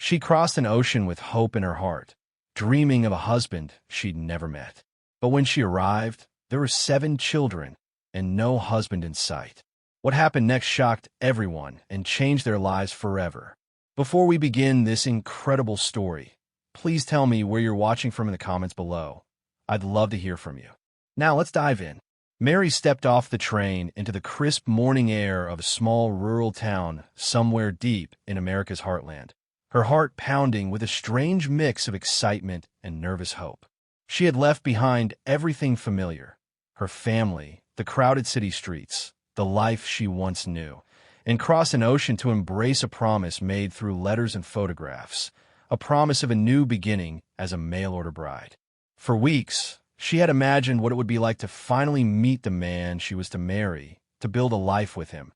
She crossed an ocean with hope in her heart, dreaming of a husband she'd never met. But when she arrived, there were 7 children and no husband in sight. What happened next shocked everyone and changed their lives forever. Before we begin this incredible story, please tell me where you're watching from in the comments below. I'd love to hear from you. Now let's dive in. Mary stepped off the train into the crisp morning air of a small rural town somewhere deep in America's heartland, her heart pounding with a strange mix of excitement and nervous hope. She had left behind everything familiar, her family, the crowded city streets, the life she once knew, and crossed an ocean to embrace a promise made through letters and photographs, a promise of a new beginning as a mail-order bride. For weeks, she had imagined what it would be like to finally meet the man she was to marry, to build a life with him,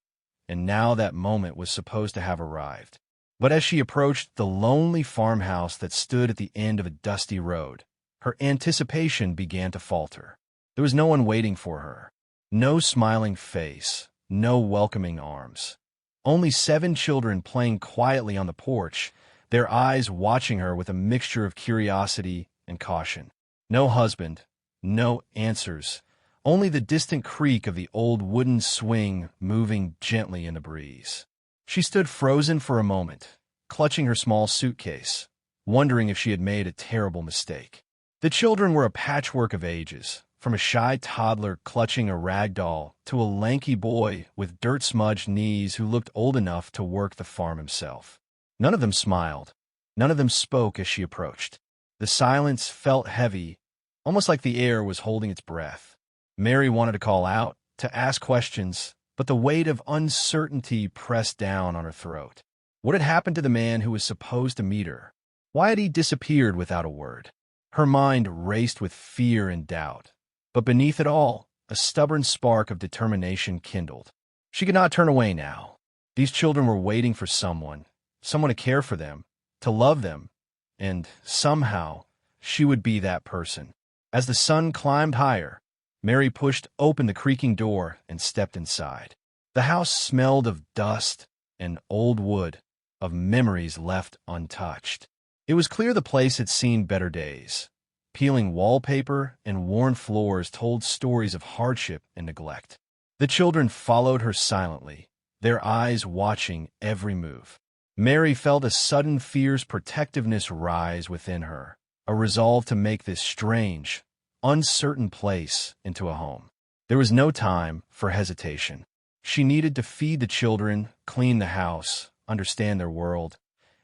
and now that moment was supposed to have arrived. But as she approached the lonely farmhouse that stood at the end of a dusty road, her anticipation began to falter. There was no one waiting for her, no smiling face, no welcoming arms. Only 7 children playing quietly on the porch, their eyes watching her with a mixture of curiosity and caution. No husband, no answers, only the distant creak of the old wooden swing moving gently in the breeze. She stood frozen for a moment, clutching her small suitcase, wondering if she had made a terrible mistake. The children were a patchwork of ages, from a shy toddler clutching a rag doll to a lanky boy with dirt-smudged knees who looked old enough to work the farm himself. None of them smiled. None of them spoke as she approached. The silence felt heavy, almost like the air was holding its breath. Mary wanted to call out, to ask questions, but the weight of uncertainty pressed down on her throat. What had happened to the man who was supposed to meet her? Why had he disappeared without a word? Her mind raced with fear and doubt. But beneath it all, a stubborn spark of determination kindled. She could not turn away now. These children were waiting for someone to care for them, to love them, and somehow she would be that person. As the sun climbed higher, Mary pushed open the creaking door and stepped inside. The house smelled of dust and old wood, of memories left untouched. It was clear the place had seen better days. Peeling wallpaper and worn floors told stories of hardship and neglect. The children followed her silently, their eyes watching every move. Mary felt a sudden fierce protectiveness rise within her, a resolve to make this strange, uncertain place into a home. There was no time for hesitation. She needed to feed the children, clean the house, understand their world,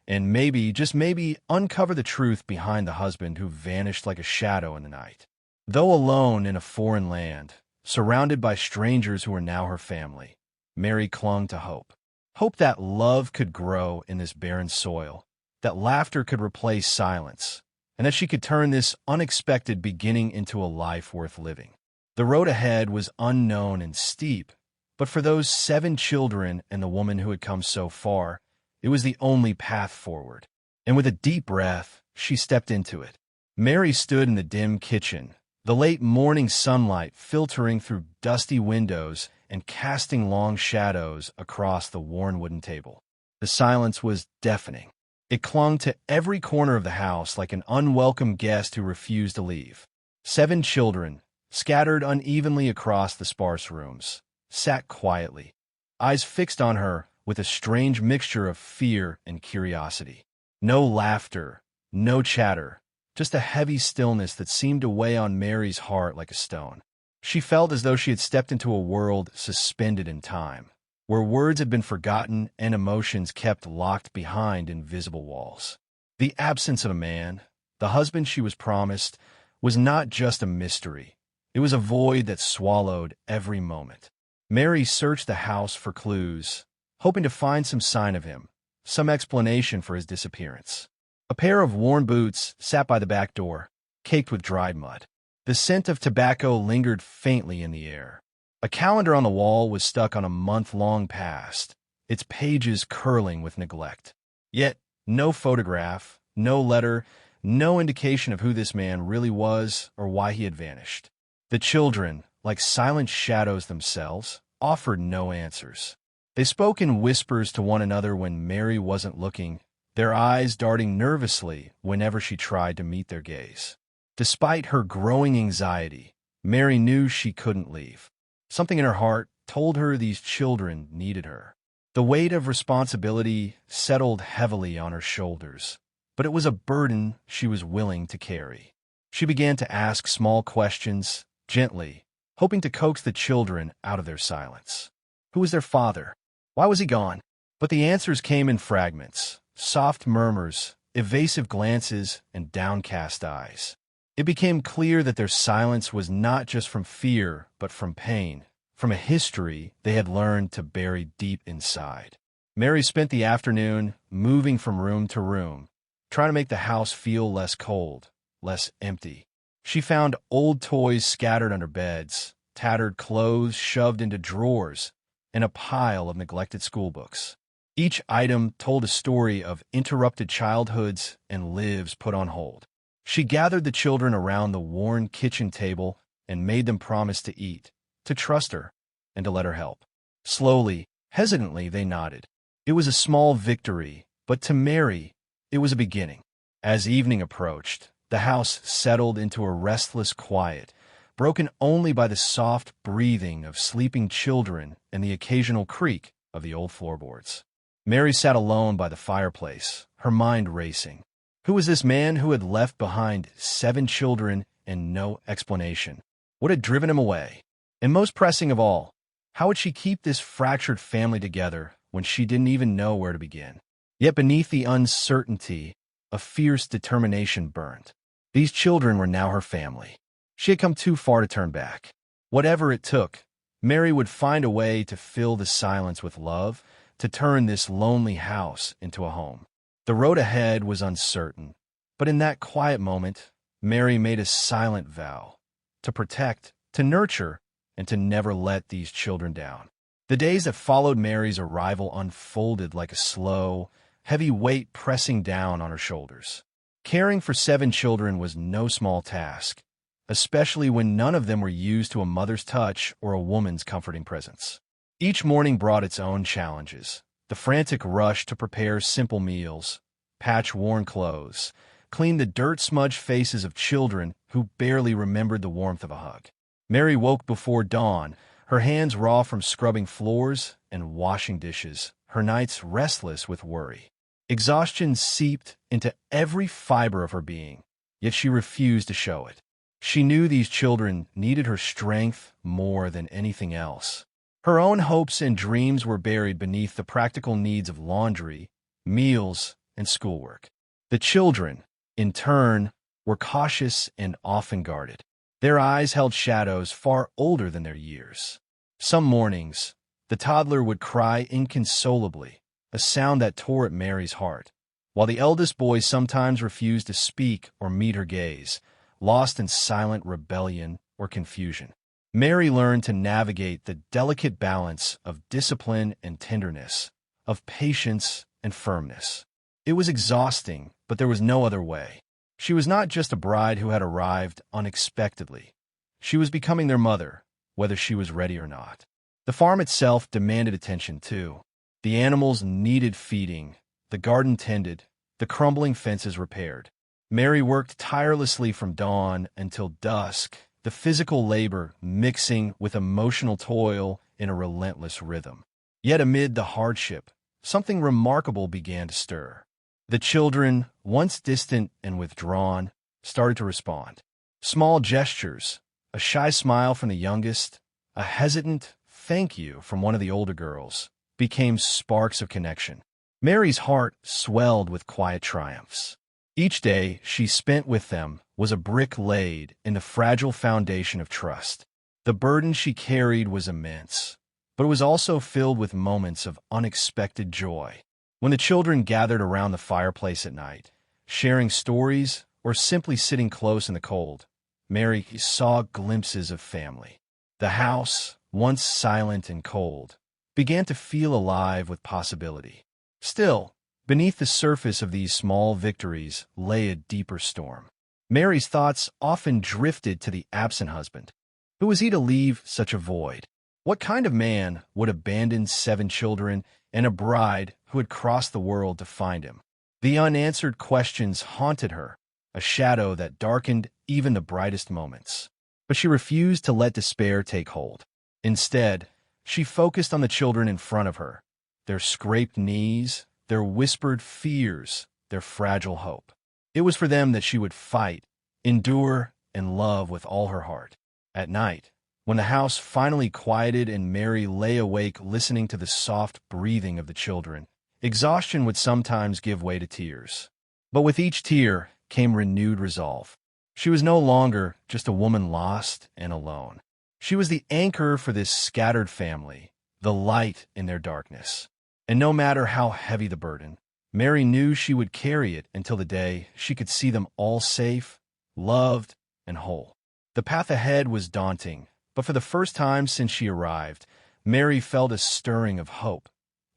and maybe, just maybe, uncover the truth behind the husband who vanished like a shadow in the night. Though alone in a foreign land, surrounded by strangers who were now her family, Mary clung to hope. Hope that love could grow in this barren soil, that laughter could replace silence, and that she could turn this unexpected beginning into a life worth living. The road ahead was unknown and steep, but for those 7 children and the woman who had come so far, it was the only path forward. And with a deep breath, she stepped into it. Mary stood in the dim kitchen, the late morning sunlight filtering through dusty windows and casting long shadows across the worn wooden table. The silence was deafening. It clung to every corner of the house like an unwelcome guest who refused to leave. 7 children, scattered unevenly across the sparse rooms, sat quietly, eyes fixed on her with a strange mixture of fear and curiosity. No laughter, no chatter, just a heavy stillness that seemed to weigh on Mary's heart like a stone. She felt as though she had stepped into a world suspended in time, where words had been forgotten and emotions kept locked behind invisible walls. The absence of a man, the husband she was promised, was not just a mystery. It was a void that swallowed every moment. Mary searched the house for clues, hoping to find some sign of him, some explanation for his disappearance. A pair of worn boots sat by the back door, caked with dried mud. The scent of tobacco lingered faintly in the air. A calendar on the wall was stuck on a month-long past, its pages curling with neglect. Yet no photograph, no letter, no indication of who this man really was or why he had vanished. The children, like silent shadows themselves, offered no answers. They spoke in whispers to one another when Mary wasn't looking, their eyes darting nervously whenever she tried to meet their gaze. Despite her growing anxiety, Mary knew she couldn't leave. Something in her heart told her these children needed her. The weight of responsibility settled heavily on her shoulders, but it was a burden she was willing to carry. She began to ask small questions, gently, hoping to coax the children out of their silence. Who was their father? Why was he gone? But the answers came in fragments, soft murmurs, evasive glances, and downcast eyes. It became clear that their silence was not just from fear, but from pain, from a history they had learned to bury deep inside. Mary spent the afternoon moving from room to room, trying to make the house feel less cold, less empty. She found old toys scattered under beds, tattered clothes shoved into drawers, and a pile of neglected schoolbooks. Each item told a story of interrupted childhoods and lives put on hold. She gathered the children around the worn kitchen table and made them promise to eat, to trust her, and to let her help. Slowly, hesitantly, they nodded. It was a small victory, but to Mary, it was a beginning. As evening approached, the house settled into a restless quiet, broken only by the soft breathing of sleeping children and the occasional creak of the old floorboards. Mary sat alone by the fireplace, her mind racing. Who was this man who had left behind 7 children and no explanation? What had driven him away? And most pressing of all, how would she keep this fractured family together when she didn't even know where to begin? Yet beneath the uncertainty, a fierce determination burned. These children were now her family. She had come too far to turn back. Whatever it took, Mary would find a way to fill the silence with love, to turn this lonely house into a home. The road ahead was uncertain, but in that quiet moment, Mary made a silent vow to protect, to nurture, and to never let these children down. The days that followed Mary's arrival unfolded like a slow, heavy weight pressing down on her shoulders. Caring for 7 children was no small task, especially when none of them were used to a mother's touch or a woman's comforting presence. Each morning brought its own challenges. The frantic rush to prepare simple meals, patch worn clothes, clean the dirt-smudged faces of children who barely remembered the warmth of a hug. Mary woke before dawn, her hands raw from scrubbing floors and washing dishes, her nights restless with worry. Exhaustion seeped into every fiber of her being, yet she refused to show it. She knew these children needed her strength more than anything else. Her own hopes and dreams were buried beneath the practical needs of laundry, meals, and schoolwork. The children, in turn, were cautious and often guarded. Their eyes held shadows far older than their years. Some mornings, the toddler would cry inconsolably, a sound that tore at Mary's heart, while the eldest boy sometimes refused to speak or meet her gaze, lost in silent rebellion or confusion. Mary learned to navigate the delicate balance of discipline and tenderness, of patience and firmness. It was exhausting, but there was no other way. She was not just a bride who had arrived unexpectedly. She was becoming their mother, whether she was ready or not. The farm itself demanded attention, too. The animals needed feeding, the garden tended, the crumbling fences repaired. Mary worked tirelessly from dawn until dusk, the physical labor mixing with emotional toil in a relentless rhythm. Yet amid the hardship, something remarkable began to stir. The children, once distant and withdrawn, started to respond. Small gestures, a shy smile from the youngest, a hesitant thank you from one of the older girls, became sparks of connection. Mary's heart swelled with quiet triumphs. Each day she spent with them was a brick laid in the fragile foundation of trust. The burden she carried was immense, but it was also filled with moments of unexpected joy. When the children gathered around the fireplace at night, sharing stories or simply sitting close in the cold, Mary saw glimpses of family. The house, once silent and cold, began to feel alive with possibility. Still, beneath the surface of these small victories lay a deeper storm. Mary's thoughts often drifted to the absent husband. Who was he to leave such a void? What kind of man would abandon 7 children and a bride who had crossed the world to find him? The unanswered questions haunted her, a shadow that darkened even the brightest moments. But she refused to let despair take hold. Instead, she focused on the children in front of her, their scraped knees, their whispered fears, their fragile hope. It was for them that she would fight, endure, and love with all her heart. At night, when the house finally quieted and Mary lay awake listening to the soft breathing of the children, exhaustion would sometimes give way to tears. But with each tear came renewed resolve. She was no longer just a woman lost and alone. She was the anchor for this scattered family, the light in their darkness. And no matter how heavy the burden, Mary knew she would carry it until the day she could see them all safe, loved, and whole. The path ahead was daunting, but for the first time since she arrived, Mary felt a stirring of hope,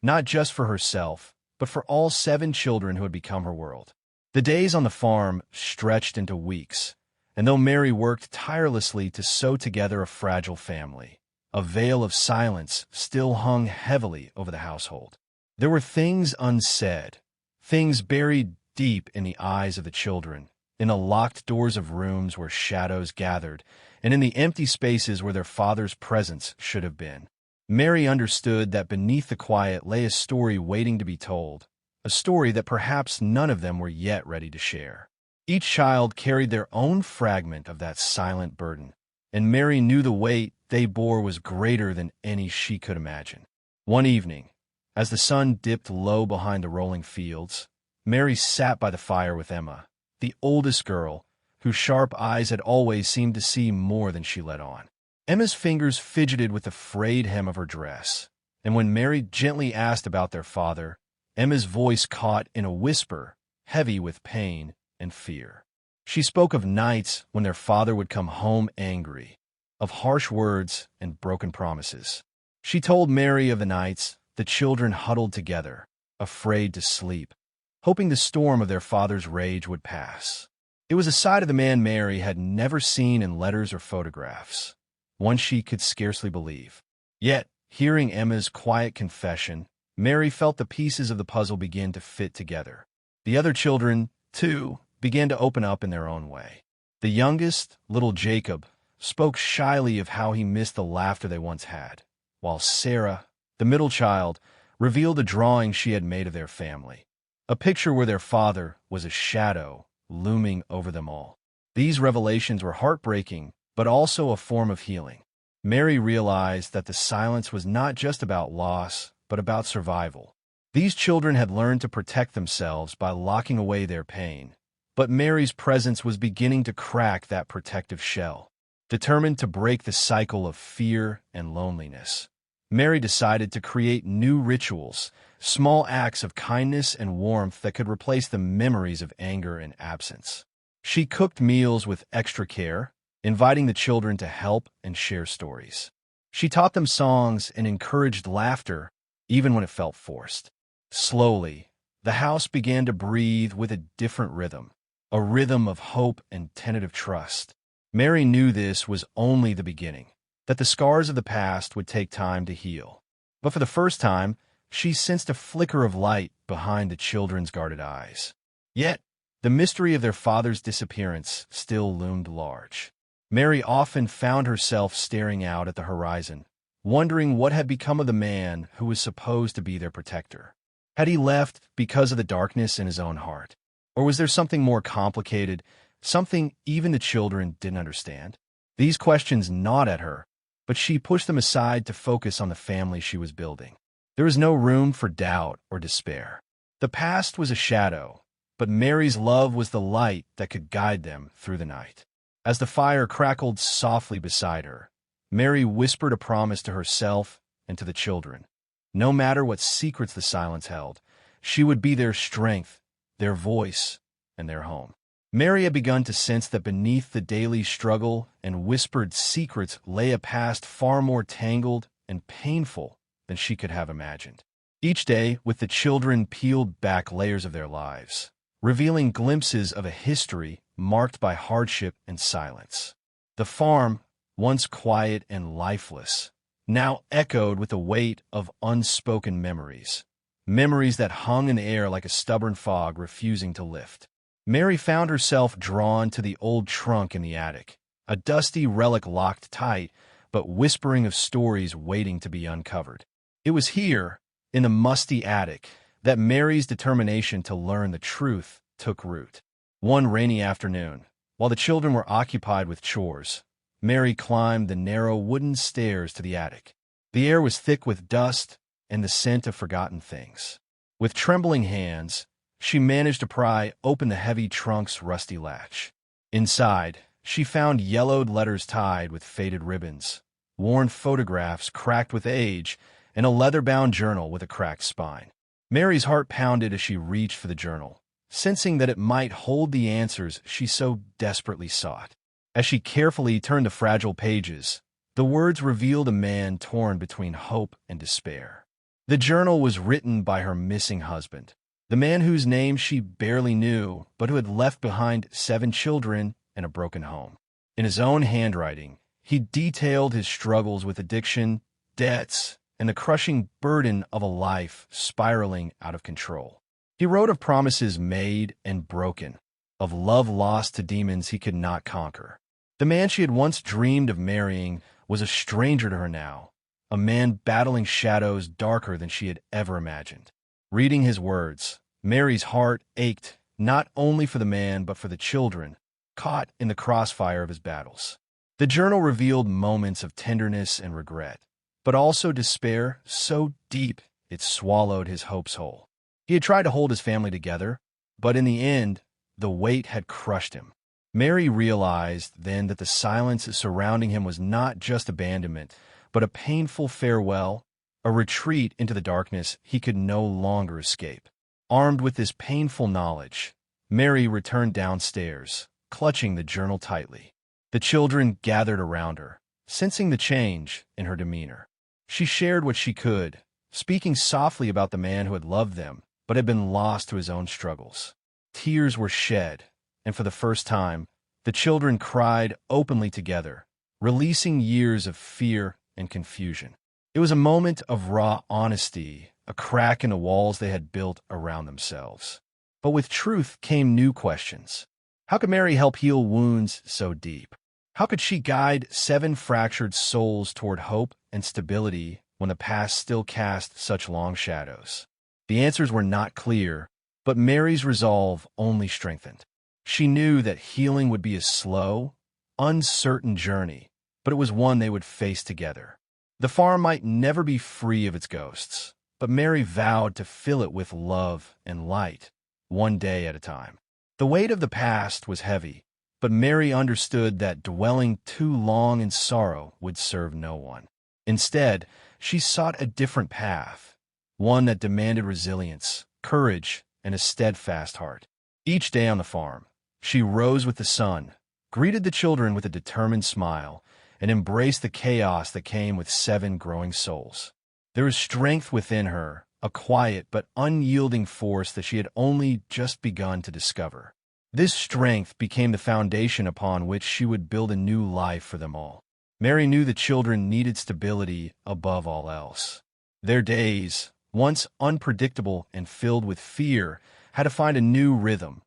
not just for herself, but for all 7 children who had become her world. The days on the farm stretched into weeks, and though Mary worked tirelessly to sew together a fragile family, a veil of silence still hung heavily over the household. There were things unsaid, things buried deep in the eyes of the children, in the locked doors of rooms where shadows gathered, and in the empty spaces where their father's presence should have been. Mary understood that beneath the quiet lay a story waiting to be told, a story that perhaps none of them were yet ready to share. Each child carried their own fragment of that silent burden, and Mary knew the weight they bore was greater than any she could imagine. One evening, as the sun dipped low behind the rolling fields, Mary sat by the fire with Emma, the oldest girl, whose sharp eyes had always seemed to see more than she let on. Emma's fingers fidgeted with the frayed hem of her dress, and when Mary gently asked about their father, Emma's voice caught in a whisper, heavy with pain and fear. She spoke of nights when their father would come home angry, of harsh words and broken promises. She told Mary of the nights the children huddled together, afraid to sleep, hoping the storm of their father's rage would pass. It was a side of the man Mary had never seen in letters or photographs, one she could scarcely believe. Yet, hearing Emma's quiet confession, Mary felt the pieces of the puzzle begin to fit together. The other children, too, began to open up in their own way. The youngest, little Jacob, spoke shyly of how he missed the laughter they once had, while Sarah, the middle child, revealed a drawing she had made of their family, a picture where their father was a shadow looming over them all. These revelations were heartbreaking, but also a form of healing. Mary realized that the silence was not just about loss, but about survival. These children had learned to protect themselves by locking away their pain, but Mary's presence was beginning to crack that protective shell. Determined to break the cycle of fear and loneliness, Mary decided to create new rituals, small acts of kindness and warmth that could replace the memories of anger and absence. She cooked meals with extra care, inviting the children to help and share stories. She taught them songs and encouraged laughter, even when it felt forced. Slowly, the house began to breathe with a different rhythm, a rhythm of hope and tentative trust. Mary knew this was only the beginning, that the scars of the past would take time to heal. But for the first time, she sensed a flicker of light behind the children's guarded eyes. Yet, the mystery of their father's disappearance still loomed large. Mary often found herself staring out at the horizon, wondering what had become of the man who was supposed to be their protector. Had he left because of the darkness in his own heart? Or was there something more complicated, something even the children didn't understand? These questions gnawed at her, but she pushed them aside to focus on the family she was building. There was no room for doubt or despair. The past was a shadow, but Mary's love was the light that could guide them through the night. As the fire crackled softly beside her, Mary whispered a promise to herself and to the children. No matter what secrets the silence held, she would be their strength, their voice, and their home. Mary had begun to sense that beneath the daily struggle and whispered secrets lay a past far more tangled and painful than she could have imagined. Each day, with the children peeled back layers of their lives, revealing glimpses of a history marked by hardship and silence. The farm, once quiet and lifeless, now echoed with the weight of unspoken memories. memories that hung in the air like a stubborn fog refusing to lift. Mary found herself drawn to the old trunk in the attic, a dusty relic locked tight, but whispering of stories waiting to be uncovered. It was here, in the musty attic, that Mary's determination to learn the truth took root. One rainy afternoon, while the children were occupied with chores, Mary climbed the narrow wooden stairs to the attic. The air was thick with dust and the scent of forgotten things. With trembling hands, she managed to pry open the heavy trunk's rusty latch. Inside, she found yellowed letters tied with faded ribbons, worn photographs cracked with age, and a leather-bound journal with a cracked spine. Mary's heart pounded as she reached for the journal, sensing that it might hold the answers she so desperately sought. As she carefully turned the fragile pages, the words revealed a man torn between hope and despair. The journal was written by her missing husband, the man whose name she barely knew, but who had left behind 7 children and a broken home. In his own handwriting, he detailed his struggles with addiction, debts, and the crushing burden of a life spiraling out of control. He wrote of promises made and broken, of love lost to demons he could not conquer. The man she had once dreamed of marrying was a stranger to her now, a man battling shadows darker than she had ever imagined. Reading his words, Mary's heart ached not only for the man but for the children, caught in the crossfire of his battles. The journal revealed moments of tenderness and regret, but also despair so deep it swallowed his hopes whole. He had tried to hold his family together, but in the end, the weight had crushed him. Mary realized then that the silence surrounding him was not just abandonment, but a painful farewell, a retreat into the darkness he could no longer escape. Armed with this painful knowledge, Mary returned downstairs, clutching the journal tightly. The children gathered around her, sensing the change in her demeanor. She shared what she could, speaking softly about the man who had loved them, but had been lost to his own struggles. Tears were shed, and for the first time, the children cried openly together, releasing years of fear and confusion. It was a moment of raw honesty, a crack in the walls they had built around themselves. But with truth came new questions. How could Mary help heal wounds so deep? How could she guide 7 fractured souls toward hope and stability when the past still cast such long shadows? The answers were not clear, but Mary's resolve only strengthened. She knew that healing would be a slow, uncertain journey, but it was one they would face together. The farm might never be free of its ghosts, but Mary vowed to fill it with love and light, one day at a time. The weight of the past was heavy, but Mary understood that dwelling too long in sorrow would serve no one. Instead, she sought a different path, one that demanded resilience, courage, and a steadfast heart. Each day on the farm, she rose with the sun, greeted the children with a determined smile, and embraced the chaos that came with 7 growing souls. There was strength within her, a quiet but unyielding force that she had only just begun to discover. This strength became the foundation upon which she would build a new life for them all. Mary knew the children needed stability above all else. Their days, once unpredictable and filled with fear, had to find a new rhythm,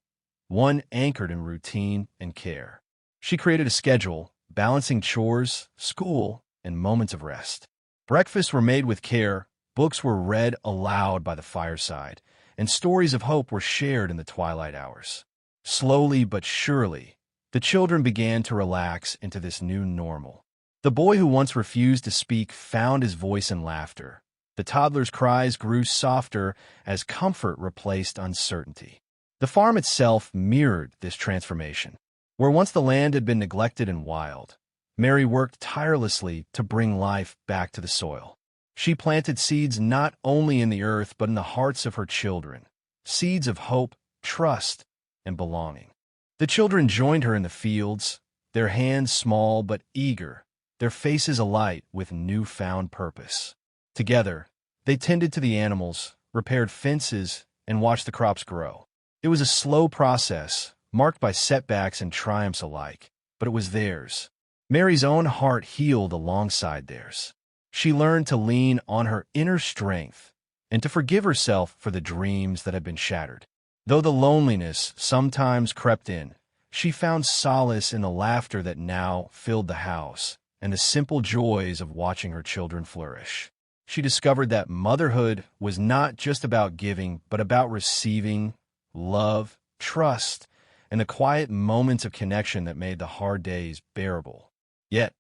one anchored in routine and care. She created a schedule, balancing chores, school, and moments of rest. Breakfasts were made with care, books were read aloud by the fireside, and stories of hope were shared in the twilight hours. Slowly but surely, the children began to relax into this new normal. The boy who once refused to speak found his voice in laughter. The toddler's cries grew softer as comfort replaced uncertainty. The farm itself mirrored this transformation. Where once the land had been neglected and wild, Mary worked tirelessly to bring life back to the soil. She planted seeds not only in the earth but in the hearts of her children, seeds of hope, trust, and belonging. The children joined her in the fields, their hands small but eager, their faces alight with newfound purpose. Together, they tended to the animals, repaired fences, and watched the crops grow. It was a slow process, marked by setbacks and triumphs alike, but it was theirs. Mary's own heart healed alongside theirs. She learned to lean on her inner strength, and to forgive herself for the dreams that had been shattered. Though the loneliness sometimes crept in, she found solace in the laughter that now filled the house and the simple joys of watching her children flourish. She discovered that motherhood was not just about giving, but about receiving love, trust, and the quiet moments of connection that made the hard days bearable. Yet,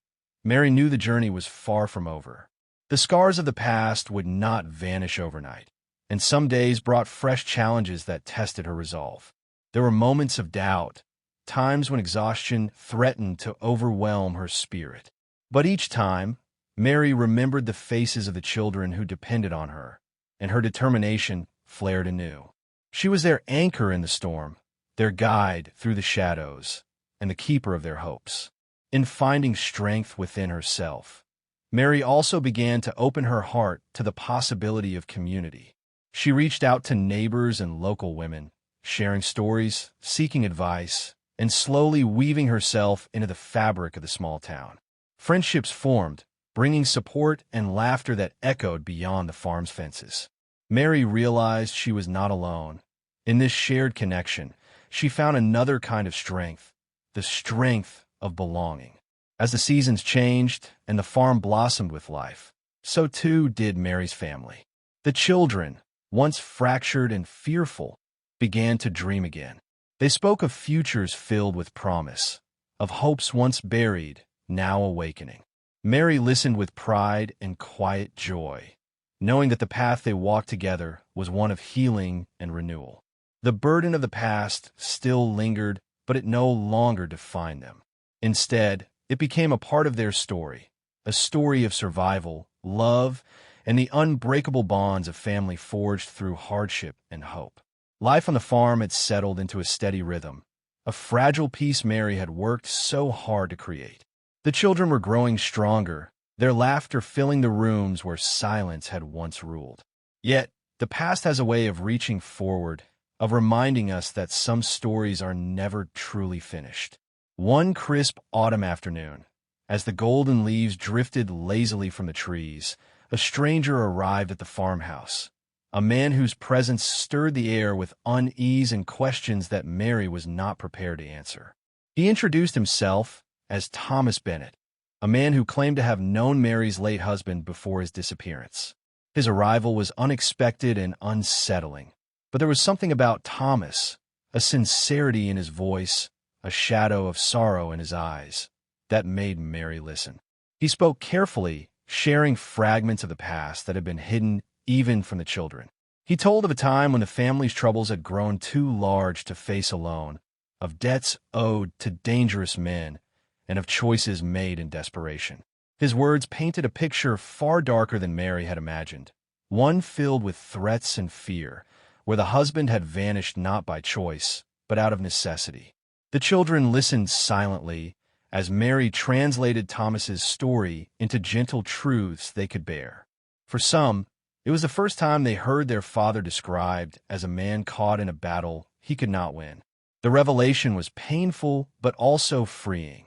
Mary knew the journey was far from over. The scars of the past would not vanish overnight, and some days brought fresh challenges that tested her resolve. There were moments of doubt, times when exhaustion threatened to overwhelm her spirit. But each time, Mary remembered the faces of the children who depended on her, and her determination flared anew. She was their anchor in the storm, their guide through the shadows, and the keeper of their hopes. In finding strength within herself, Mary also began to open her heart to the possibility of community. She reached out to neighbors and local women, sharing stories, seeking advice, and slowly weaving herself into the fabric of the small town. Friendships formed, bringing support and laughter that echoed beyond the farm's fences. Mary realized she was not alone. In this shared connection, she found another kind of strength, the strength of belonging. As the seasons changed and the farm blossomed with life, so too did Mary's family. The children, once fractured and fearful, began to dream again. They spoke of futures filled with promise, of hopes once buried, now awakening. Mary listened with pride and quiet joy, knowing that the path they walked together was one of healing and renewal. The burden of the past still lingered, but it no longer defined them. Instead, it became a part of their story, a story of survival, love, and the unbreakable bonds of family forged through hardship and hope. Life on the farm had settled into a steady rhythm, a fragile piece Mary had worked so hard to create. The children were growing stronger, their laughter filling the rooms where silence had once ruled. Yet, the past has a way of reaching forward, of reminding us that some stories are never truly finished. One crisp autumn afternoon, as the golden leaves drifted lazily from the trees, a stranger arrived at the farmhouse, a man whose presence stirred the air with unease and questions that Mary was not prepared to answer. He introduced himself as Thomas Bennett, a man who claimed to have known Mary's late husband before his disappearance. His arrival was unexpected and unsettling, but there was something about Thomas, a sincerity in his voice, a shadow of sorrow in his eyes, that made Mary listen. He spoke carefully, sharing fragments of the past that had been hidden even from the children. He told of a time when the family's troubles had grown too large to face alone, of debts owed to dangerous men, and of choices made in desperation. His words painted a picture far darker than Mary had imagined, one filled with threats and fear, where the husband had vanished not by choice, but out of necessity. The children listened silently as Mary translated Thomas's story into gentle truths they could bear. For some, it was the first time they heard their father described as a man caught in a battle he could not win. The revelation was painful but also freeing,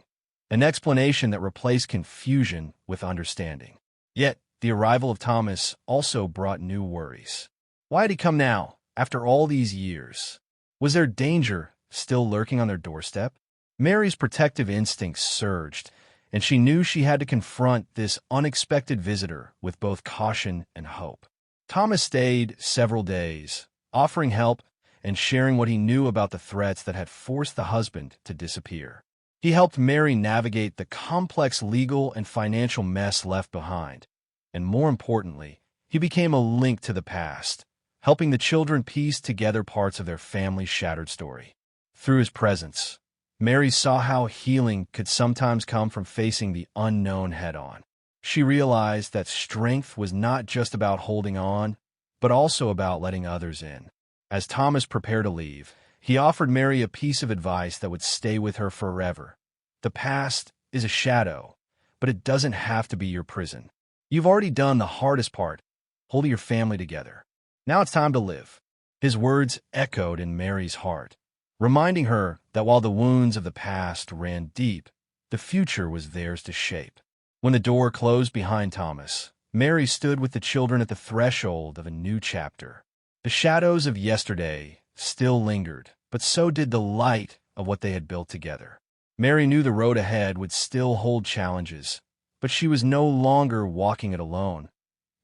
an explanation that replaced confusion with understanding. Yet, the arrival of Thomas also brought new worries. Why had he come now, after all these years? Was there danger still lurking on their doorstep? Mary's protective instincts surged, and she knew she had to confront this unexpected visitor with both caution and hope. Thomas stayed several days, offering help and sharing what he knew about the threats that had forced the husband to disappear. He helped Mary navigate the complex legal and financial mess left behind, and more importantly, he became a link to the past, helping the children piece together parts of their family's shattered story. Through his presence, Mary saw how healing could sometimes come from facing the unknown head-on. She realized that strength was not just about holding on, but also about letting others in. As Thomas prepared to leave, he offered Mary a piece of advice that would stay with her forever. The past is a shadow, but it doesn't have to be your prison. You've already done the hardest part, holding your family together. Now it's time to live. His words echoed in Mary's heart, reminding her that while the wounds of the past ran deep, the future was theirs to shape. When the door closed behind Thomas, Mary stood with the children at the threshold of a new chapter. The shadows of yesterday still lingered, but so did the light of what they had built together. Mary knew the road ahead would still hold challenges, but she was no longer walking it alone.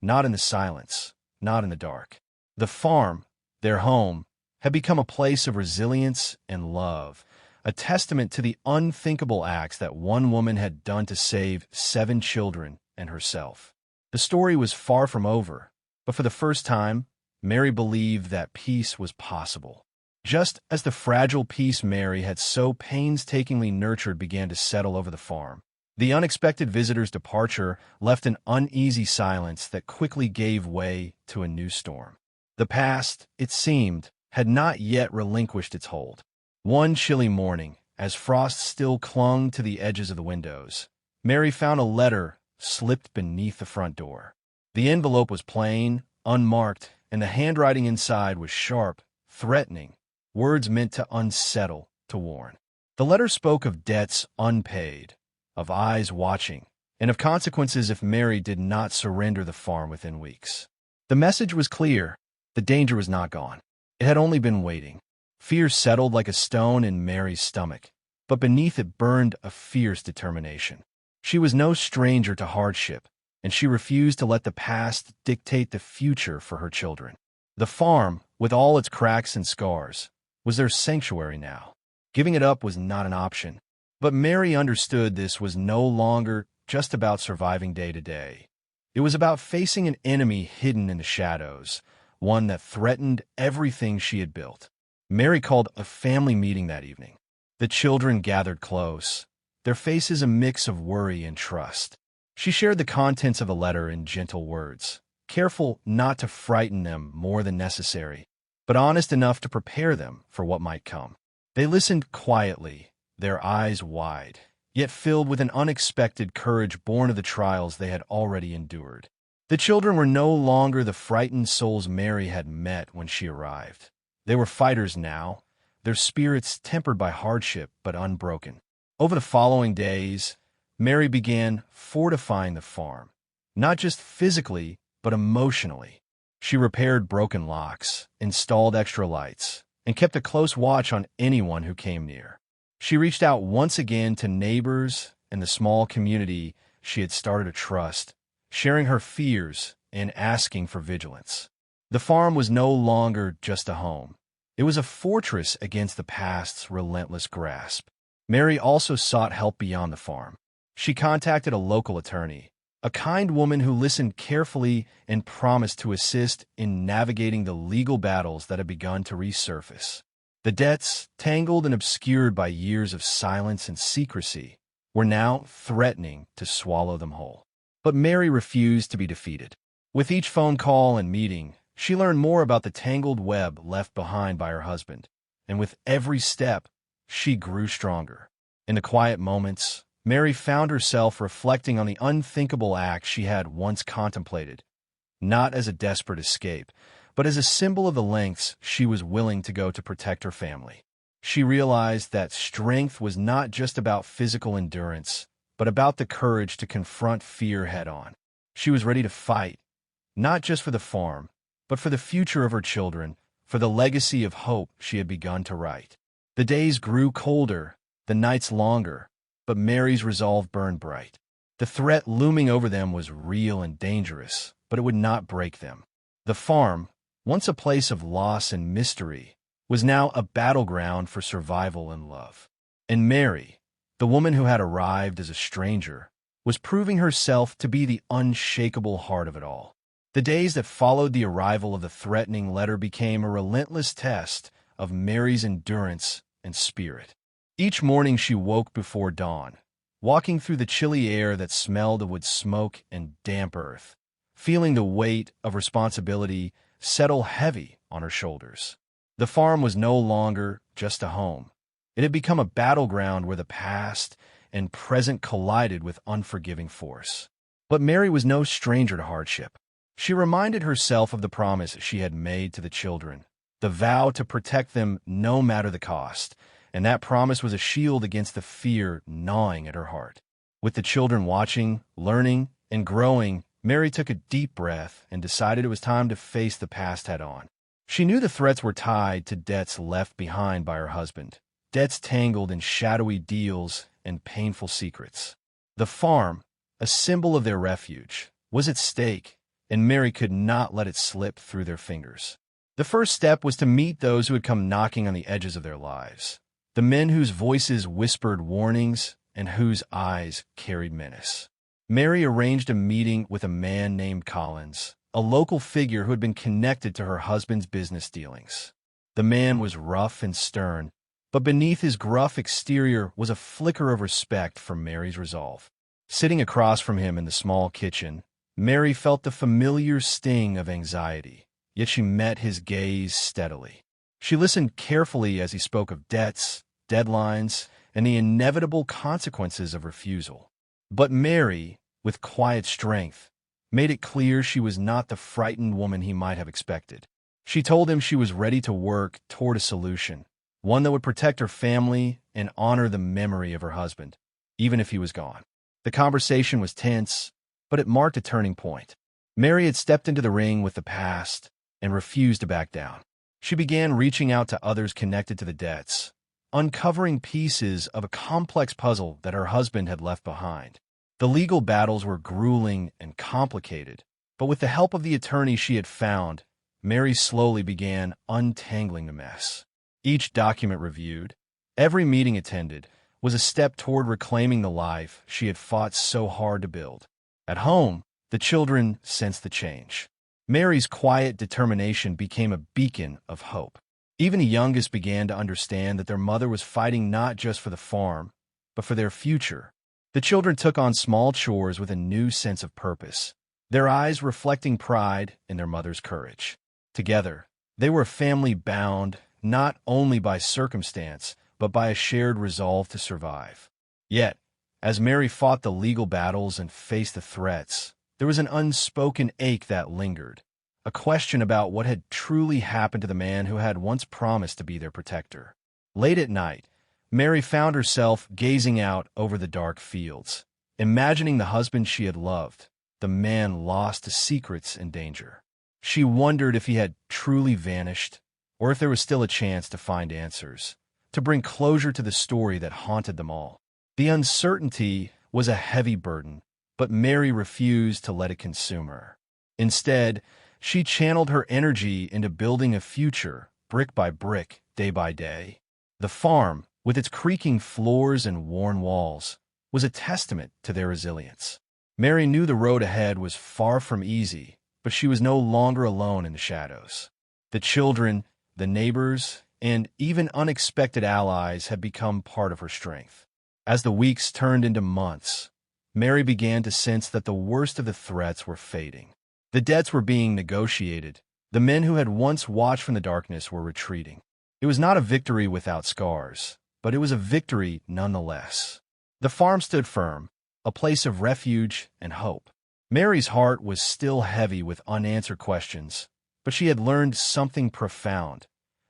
Not in the silence, not in the dark. The farm, their home, had become a place of resilience and love, a testament to the unthinkable acts that one woman had done to save 7 children and herself. The story was far from over, but for the first time, Mary believed that peace was possible. Just as the fragile peace Mary had so painstakingly nurtured began to settle over the farm, the unexpected visitor's departure left an uneasy silence that quickly gave way to a new storm. The past, it seemed, had not yet relinquished its hold. One chilly morning, as frost still clung to the edges of the windows, Mary found a letter slipped beneath the front door. The envelope was plain, unmarked, and the handwriting inside was sharp, threatening, words meant to unsettle, to warn. The letter spoke of debts unpaid, of eyes watching, and of consequences if Mary did not surrender the farm within weeks. The message was clear. The danger was not gone. It had only been waiting. Fear settled like a stone in Mary's stomach, but beneath it burned a fierce determination. She was no stranger to hardship, and she refused to let the past dictate the future for her children. The farm, with all its cracks and scars, was their sanctuary now. Giving it up was not an option. But Mary understood this was no longer just about surviving day to day. It was about facing an enemy hidden in the shadows, one that threatened everything she had built. Mary called a family meeting that evening. The children gathered close, their faces a mix of worry and trust. She shared the contents of a letter in gentle words, careful not to frighten them more than necessary, but honest enough to prepare them for what might come. They listened quietly, their eyes wide, yet filled with an unexpected courage born of the trials they had already endured. The children were no longer the frightened souls Mary had met when she arrived. They were fighters now, their spirits tempered by hardship but unbroken. Over the following days, Mary began fortifying the farm, not just physically, but emotionally. She repaired broken locks, installed extra lights, and kept a close watch on anyone who came near. She reached out once again to neighbors and the small community she had started to trust, sharing her fears and asking for vigilance. The farm was no longer just a home. It was a fortress against the past's relentless grasp. Mary also sought help beyond the farm. She contacted a local attorney, a kind woman who listened carefully and promised to assist in navigating the legal battles that had begun to resurface. The debts, tangled and obscured by years of silence and secrecy, were now threatening to swallow them whole. But Mary refused to be defeated. With each phone call and meeting, she learned more about the tangled web left behind by her husband, and with every step, she grew stronger. In the quiet moments, Mary found herself reflecting on the unthinkable act she had once contemplated, not as a desperate escape, but as a symbol of the lengths she was willing to go to protect her family. She realized that strength was not just about physical endurance, but about the courage to confront fear head-on. She was ready to fight, not just for the farm, but for the future of her children, for the legacy of hope she had begun to write. The days grew colder, the nights longer, but Mary's resolve burned bright. The threat looming over them was real and dangerous, but it would not break them. The farm, once a place of loss and mystery, was now a battleground for survival and love. And Mary, the woman who had arrived as a stranger, was proving herself to be the unshakable heart of it all. The days that followed the arrival of the threatening letter became a relentless test of Mary's endurance and spirit. Each morning she woke before dawn, walking through the chilly air that smelled of wood smoke and damp earth, feeling the weight of responsibility settle heavy on her shoulders. The farm was no longer just a home. It had become a battleground where the past and present collided with unforgiving force. But Mary was no stranger to hardship. She reminded herself of the promise she had made to the children, the vow to protect them no matter the cost, and that promise was a shield against the fear gnawing at her heart. With the children watching, learning, and growing, Mary took a deep breath and decided it was time to face the past head-on. She knew the threats were tied to debts left behind by her husband, debts tangled in shadowy deals and painful secrets. The farm, a symbol of their refuge, was at stake, and Mary could not let it slip through their fingers. The first step was to meet those who had come knocking on the edges of their lives, the men whose voices whispered warnings and whose eyes carried menace. Mary arranged a meeting with a man named Collins, a local figure who had been connected to her husband's business dealings. The man was rough and stern, but beneath his gruff exterior was a flicker of respect for Mary's resolve. Sitting across from him in the small kitchen, Mary felt the familiar sting of anxiety, yet she met his gaze steadily. She listened carefully as he spoke of debts, deadlines, and the inevitable consequences of refusal. But Mary, with quiet strength, made it clear she was not the frightened woman he might have expected. She told him she was ready to work toward a solution, one that would protect her family and honor the memory of her husband, even if he was gone. The conversation was tense, but it marked a turning point. Mary had stepped into the ring with the past and refused to back down. She began reaching out to others connected to the debts, uncovering pieces of a complex puzzle that her husband had left behind. The legal battles were grueling and complicated, but with the help of the attorney she had found, Mary slowly began untangling the mess. Each document reviewed, every meeting attended, was a step toward reclaiming the life she had fought so hard to build. At home, the children sensed the change. Mary's quiet determination became a beacon of hope. Even the youngest began to understand that their mother was fighting not just for the farm, but for their future. The children took on small chores with a new sense of purpose, their eyes reflecting pride in their mother's courage. Together, they were a family bound not only by circumstance, but by a shared resolve to survive. Yet, as Mary fought the legal battles and faced the threats, there was an unspoken ache that lingered, a question about what had truly happened to the man who had once promised to be their protector. Late at night, Mary found herself gazing out over the dark fields, imagining the husband she had loved, the man lost to secrets and danger. She wondered if he had truly vanished, or if there was still a chance to find answers, to bring closure to the story that haunted them all. The uncertainty was a heavy burden, but Mary refused to let it consume her. Instead, she channeled her energy into building a future, brick by brick, day by day. The farm, with its creaking floors and worn walls, was a testament to their resilience. Mary knew the road ahead was far from easy, but she was no longer alone in the shadows. The children, the neighbors, and even unexpected allies had become part of her strength. As the weeks turned into months, Mary began to sense that the worst of the threats were fading. The debts were being negotiated. The men who had once watched from the darkness were retreating. It was not a victory without scars, but it was a victory nonetheless. The farm stood firm, a place of refuge and hope. Mary's heart was still heavy with unanswered questions, but she had learned something profound,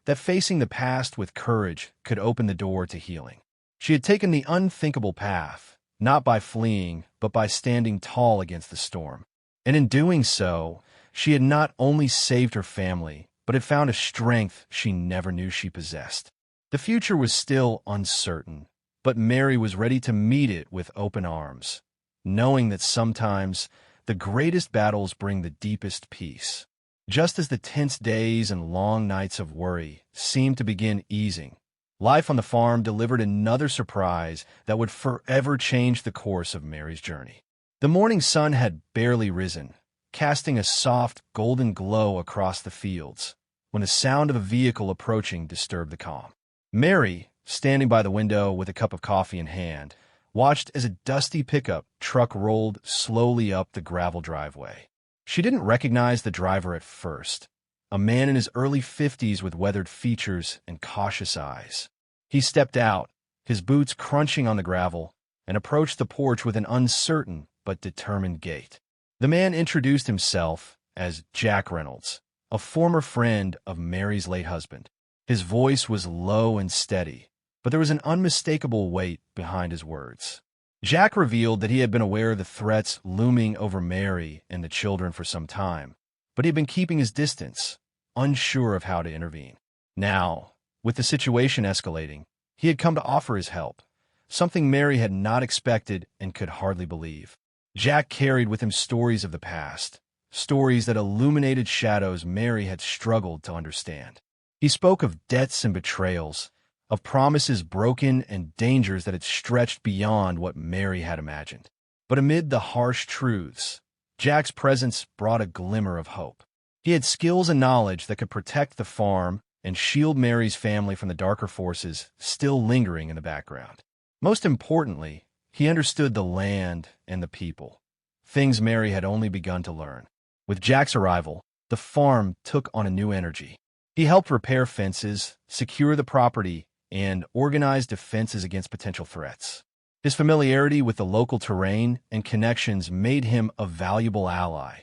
that facing the past with courage could open the door to healing. She had taken the unthinkable path, not by fleeing, but by standing tall against the storm. And in doing so, she had not only saved her family, but had found a strength she never knew she possessed. The future was still uncertain, but Mary was ready to meet it with open arms, knowing that sometimes the greatest battles bring the deepest peace. Just as the tense days and long nights of worry seemed to begin easing, life on the farm delivered another surprise that would forever change the course of Mary's journey. The morning sun had barely risen, casting a soft golden glow across the fields, when the sound of a vehicle approaching disturbed the calm. Mary, standing by the window with a cup of coffee in hand, watched as a dusty pickup truck rolled slowly up the gravel driveway. She didn't recognize the driver at first, a man in his early 50s with weathered features and cautious eyes. He stepped out, his boots crunching on the gravel, and approached the porch with an uncertain but determined gait. The man introduced himself as Jack Reynolds, a former friend of Mary's late husband. His voice was low and steady, but there was an unmistakable weight behind his words. Jack revealed that he had been aware of the threats looming over Mary and the children for some time, but he had been keeping his distance, unsure of how to intervene. Now, with the situation escalating, he had come to offer his help, something Mary had not expected and could hardly believe. Jack carried with him stories of the past, stories that illuminated shadows Mary had struggled to understand. He spoke of debts and betrayals, of promises broken and dangers that had stretched beyond what Mary had imagined. But amid the harsh truths, Jack's presence brought a glimmer of hope. He had skills and knowledge that could protect the farm and shield Mary's family from the darker forces still lingering in the background. Most importantly, he understood the land and the people, things Mary had only begun to learn. With Jack's arrival, the farm took on a new energy. He helped repair fences, secure the property, and organize defenses against potential threats. His familiarity with the local terrain and connections made him a valuable ally,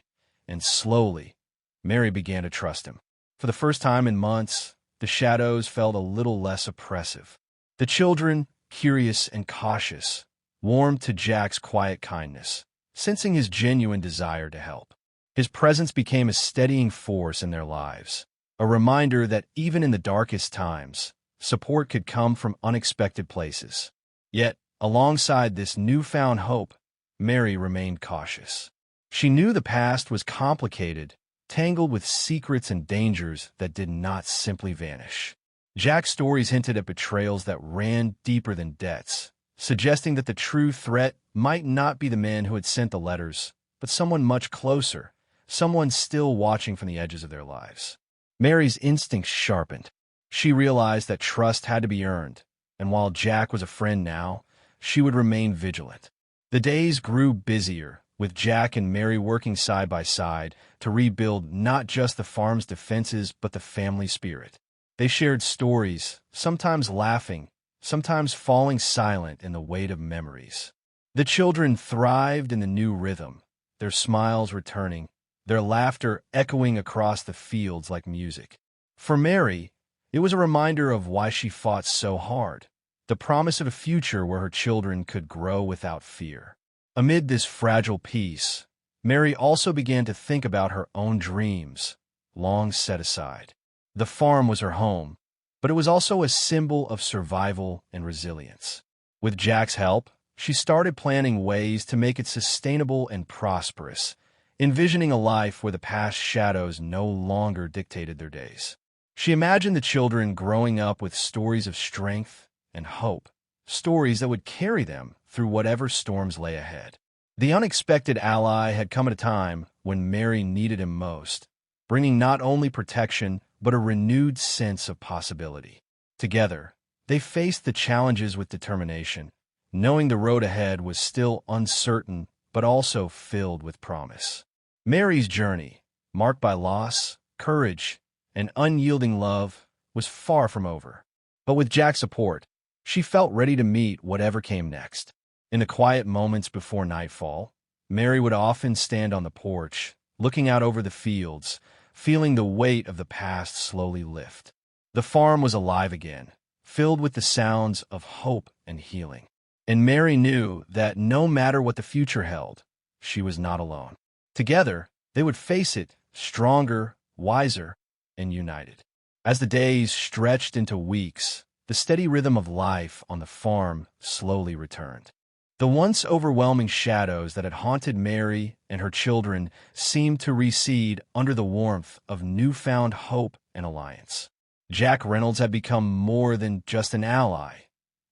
and slowly, Mary began to trust him. For the first time in months, the shadows felt a little less oppressive. The children, curious and cautious, warmed to Jack's quiet kindness, sensing his genuine desire to help. His presence became a steadying force in their lives, a reminder that even in the darkest times, support could come from unexpected places. Yet, alongside this newfound hope, Mary remained cautious. She knew the past was complicated, tangled with secrets and dangers that did not simply vanish. Jack's stories hinted at betrayals that ran deeper than debts, suggesting that the true threat might not be the man who had sent the letters, but someone much closer, someone still watching from the edges of their lives. Mary's instincts sharpened. She realized that trust had to be earned, and while Jack was a friend now, she would remain vigilant. The days grew busier, with Jack and Mary working side by side to rebuild not just the farm's defenses but the family spirit. They shared stories, sometimes laughing, sometimes falling silent in the weight of memories. The children thrived in the new rhythm, their smiles returning, their laughter echoing across the fields like music. For Mary, it was a reminder of why she fought so hard, the promise of a future where her children could grow without fear. Amid this fragile peace, Mary also began to think about her own dreams, long set aside. The farm was her home, but it was also a symbol of survival and resilience. With Jack's help, she started planning ways to make it sustainable and prosperous, envisioning a life where the past shadows no longer dictated their days. She imagined the children growing up with stories of strength and hope, stories that would carry them through whatever storms lay ahead. The unexpected ally had come at a time when Mary needed him most, bringing not only protection but a renewed sense of possibility. Together, they faced the challenges with determination, knowing the road ahead was still uncertain but also filled with promise. Mary's journey, marked by loss, courage, and unyielding love, was far from over. But with Jack's support, she felt ready to meet whatever came next. In the quiet moments before nightfall, Mary would often stand on the porch, looking out over the fields, feeling the weight of the past slowly lift. The farm was alive again, filled with the sounds of hope and healing. And Mary knew that no matter what the future held, she was not alone. Together, they would face it stronger, wiser, and united. As the days stretched into weeks, the steady rhythm of life on the farm slowly returned. The once overwhelming shadows that had haunted Mary and her children seemed to recede under the warmth of newfound hope and alliance. Jack Reynolds had become more than just an ally.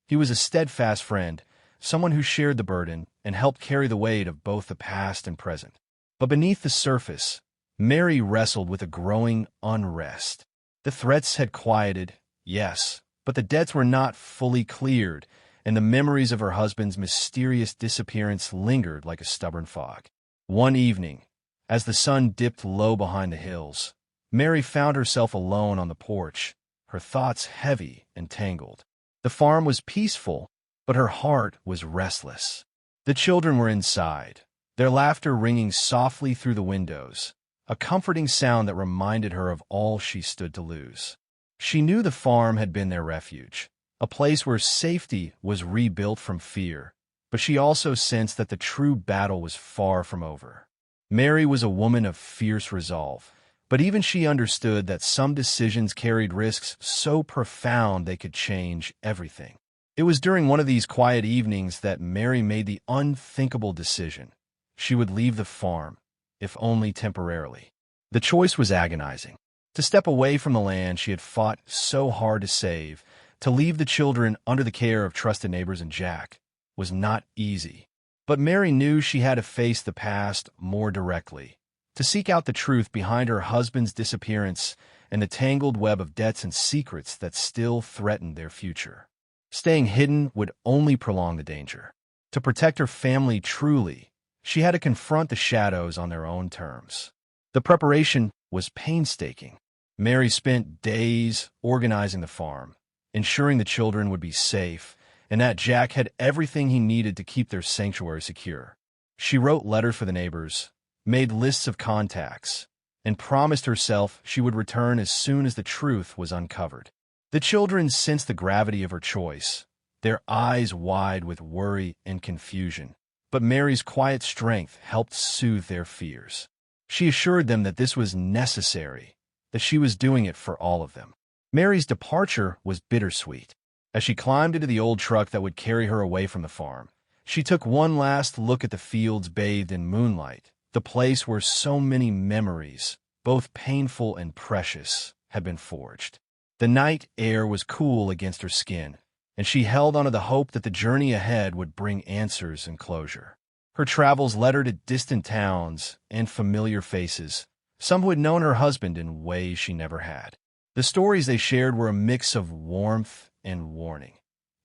He was a steadfast friend, someone who shared the burden and helped carry the weight of both the past and present. But beneath the surface, Mary wrestled with a growing unrest. The threats had quieted, yes, but the debts were not fully cleared, and the memories of her husband's mysterious disappearance lingered like a stubborn fog. One evening, as the sun dipped low behind the hills, Mary found herself alone on the porch, her thoughts heavy and tangled. The farm was peaceful, but her heart was restless. The children were inside, their laughter ringing softly through the windows, a comforting sound that reminded her of all she stood to lose. She knew the farm had been their refuge, a place where safety was rebuilt from fear, but she also sensed that the true battle was far from over. Mary was a woman of fierce resolve, but even she understood that some decisions carried risks so profound they could change everything. It was during one of these quiet evenings that Mary made the unthinkable decision. She would leave the farm, if only temporarily. The choice was agonizing. To step away from the land she had fought so hard to save, to leave the children under the care of trusted neighbors and Jack, was not easy. But Mary knew she had to face the past more directly, to seek out the truth behind her husband's disappearance and the tangled web of debts and secrets that still threatened their future. Staying hidden would only prolong the danger. To protect her family truly, she had to confront the shadows on their own terms. The preparation was painstaking. Mary spent days organizing the farm, ensuring the children would be safe, and that Jack had everything he needed to keep their sanctuary secure. She wrote letters for the neighbors, made lists of contacts, and promised herself she would return as soon as the truth was uncovered. The children sensed the gravity of her choice, their eyes wide with worry and confusion. But Mary's quiet strength helped soothe their fears. She assured them that this was necessary, that she was doing it for all of them. Mary's departure was bittersweet. As she climbed into the old truck that would carry her away from the farm, she took one last look at the fields bathed in moonlight, the place where so many memories, both painful and precious, had been forged. The night air was cool against her skin, and she held onto the hope that the journey ahead would bring answers and closure. Her travels led her to distant towns and familiar faces, some who had known her husband in ways she never had. The stories they shared were a mix of warmth and warning.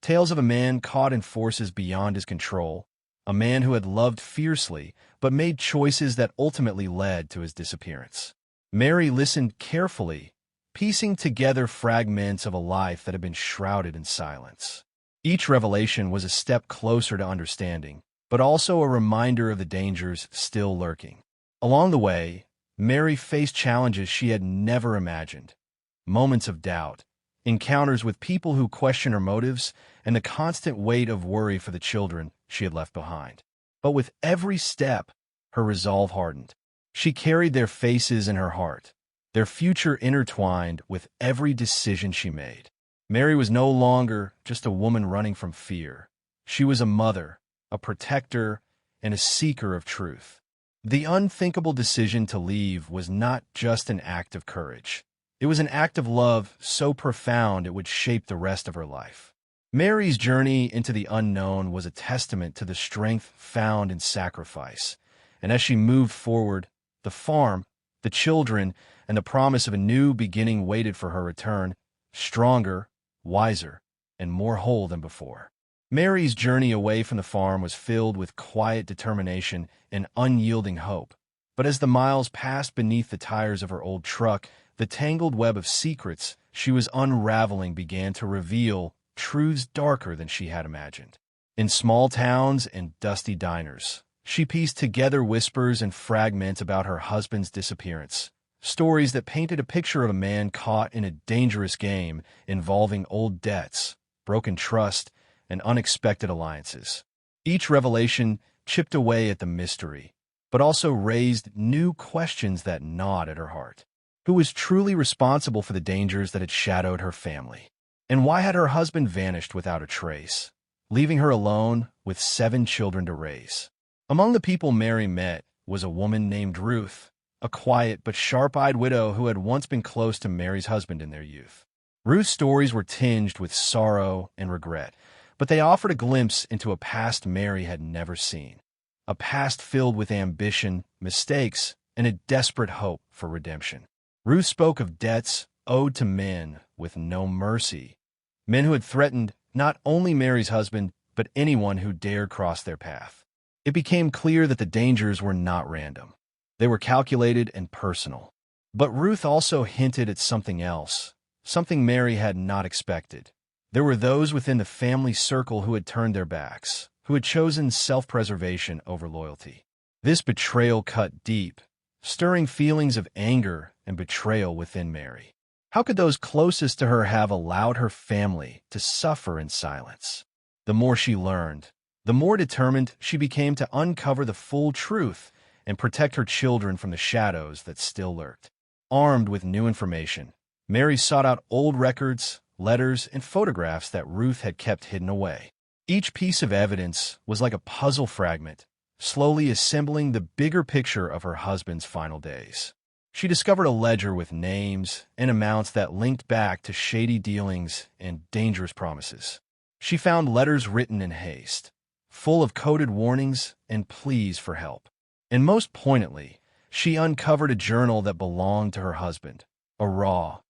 Tales of a man caught in forces beyond his control, a man who had loved fiercely but made choices that ultimately led to his disappearance. Mary listened carefully, piecing together fragments of a life that had been shrouded in silence. Each revelation was a step closer to understanding, but also a reminder of the dangers still lurking. Along the way, Mary faced challenges she had never imagined. Moments of doubt, encounters with people who questioned her motives, and the constant weight of worry for the children she had left behind. But with every step, her resolve hardened. She carried their faces in her heart, their future intertwined with every decision she made. Mary was no longer just a woman running from fear. She was a mother, a protector, and a seeker of truth. The unthinkable decision to leave was not just an act of courage. It was an act of love so profound it would shape the rest of her life. Mary's journey into the unknown was a testament to the strength found in sacrifice, and as she moved forward, the farm, the children, and the promise of a new beginning waited for her return, stronger, wiser, and more whole than before. Mary's journey away from the farm was filled with quiet determination and unyielding hope. But as the miles passed beneath the tires of her old truck, the tangled web of secrets she was unraveling began to reveal truths darker than she had imagined. In small towns and dusty diners, she pieced together whispers and fragments about her husband's disappearance, stories that painted a picture of a man caught in a dangerous game involving old debts, broken trust, and unexpected alliances. Each revelation chipped away at the mystery, but also raised new questions that gnawed at her heart. Who was truly responsible for the dangers that had shadowed her family? And why had her husband vanished without a trace, leaving her alone with 7 children to raise? Among the people Mary met was a woman named Ruth, a quiet but sharp-eyed widow who had once been close to Mary's husband in their youth. Ruth's stories were tinged with sorrow and regret, but they offered a glimpse into a past Mary had never seen, a past filled with ambition, mistakes, and a desperate hope for redemption. Ruth spoke of debts owed to men with no mercy, men who had threatened not only Mary's husband, but anyone who dared cross their path. It became clear that the dangers were not random. They were calculated and personal. But Ruth also hinted at something else, something Mary had not expected. There were those within the family circle who had turned their backs, who had chosen self-preservation over loyalty. This betrayal cut deep, stirring feelings of anger and betrayal within Mary. How could those closest to her have allowed her family to suffer in silence? The more she learned, the more determined she became to uncover the full truth and protect her children from the shadows that still lurked. Armed with new information, Mary sought out old records, letters, and photographs that Ruth had kept hidden away. Each piece of evidence was like a puzzle fragment, slowly assembling the bigger picture of her husband's final days. She discovered a ledger with names and amounts that linked back to shady dealings and dangerous promises. She found letters written in haste, full of coded warnings and pleas for help. And most poignantly, she uncovered a journal that belonged to her husband, a raw,